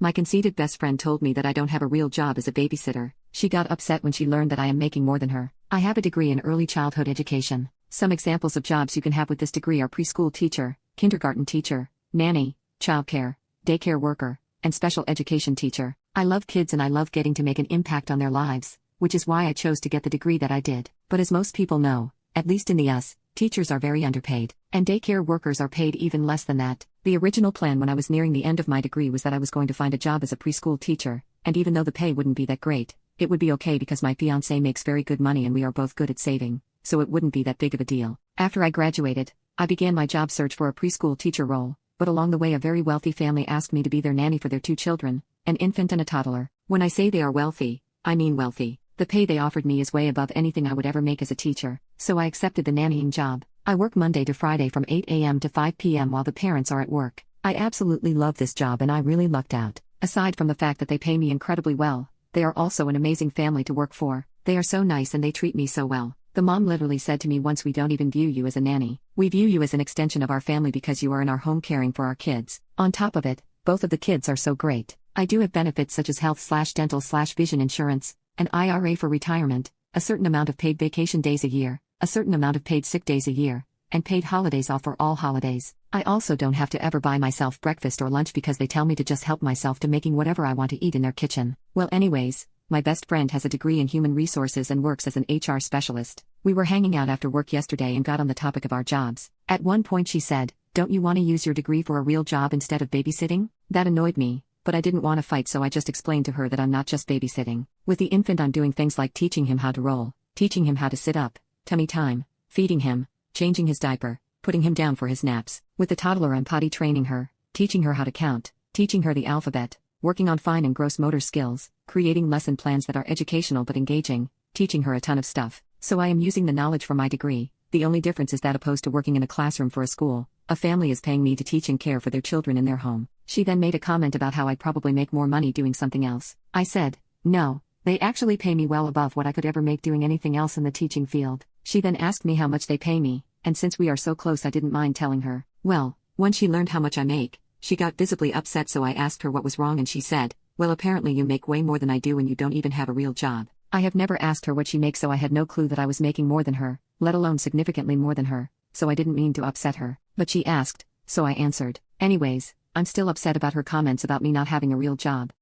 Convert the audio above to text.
My conceited best friend told me that I don't have a real job as a babysitter. She got upset when she learned that I am making more than her. I have a degree in early childhood education. Some examples of jobs you can have with this degree are preschool teacher, kindergarten teacher, nanny, childcare, daycare worker, and special education teacher. I love kids and I love getting to make an impact on their lives, which is why I chose to get the degree that I did. But as most people know, at least in the US, teachers are very underpaid, and daycare workers are paid even less than that. The original plan when I was nearing the end of my degree was that I was going to find a job as a preschool teacher, and even though the pay wouldn't be that great, it would be okay because my fiancé makes very good money and we are both good at saving, so it wouldn't be that big of a deal. After I graduated, I began my job search for a preschool teacher role, but along the way a very wealthy family asked me to be their nanny for their 2 children, an infant and a toddler. When I say they are wealthy, I mean wealthy. The pay they offered me is way above anything I would ever make as a teacher, so I accepted the nannying job. I work Monday to Friday from 8 a.m. to 5 p.m. while the parents are at work. I absolutely love this job and I really lucked out. Aside from the fact that they pay me incredibly well, they are also an amazing family to work for. They are so nice and they treat me so well. The mom literally said to me once, "We don't even view you as a nanny. We view you as an extension of our family because you are in our home caring for our kids." On top of it, both of the kids are so great. I do have benefits such as health/dental/vision insurance, an IRA for retirement, a certain amount of paid vacation days a year, a certain amount of paid sick days a year, and paid holidays off for all holidays. I also don't have to ever buy myself breakfast or lunch because they tell me to just help myself to making whatever I want to eat in their kitchen. Well, anyways, my best friend has a degree in human resources and works as an HR specialist. We were hanging out after work yesterday and got on the topic of our jobs. At one point she said, "Don't you want to use your degree for a real job instead of babysitting?" That annoyed me, but I didn't want to fight, so I just explained to her that I'm not just babysitting. With the infant I'm doing things like teaching him how to roll, teaching him how to sit up, tummy time, feeding him, changing his diaper, putting him down for his naps. With the toddler I'm potty training her, teaching her how to count, teaching her the alphabet, working on fine and gross motor skills, creating lesson plans that are educational but engaging, teaching her a ton of stuff. So I am using the knowledge from my degree. The only difference is that opposed to working in a classroom for a school, a family is paying me to teach and care for their children in their home. She then made a comment about how I'd probably make more money doing something else. I said, "No, they actually pay me well above what I could ever make doing anything else in the teaching field." She then asked me how much they pay me, and since we are so close I didn't mind telling her. Well, when she learned how much I make, she got visibly upset, so I asked her what was wrong and she said, "Well, apparently you make way more than I do and you don't even have a real job." I have never asked her what she makes, so I had no clue that I was making more than her, let alone significantly more than her, so I didn't mean to upset her. But she asked, so I answered. Anyways, I'm still upset about her comments about me not having a real job.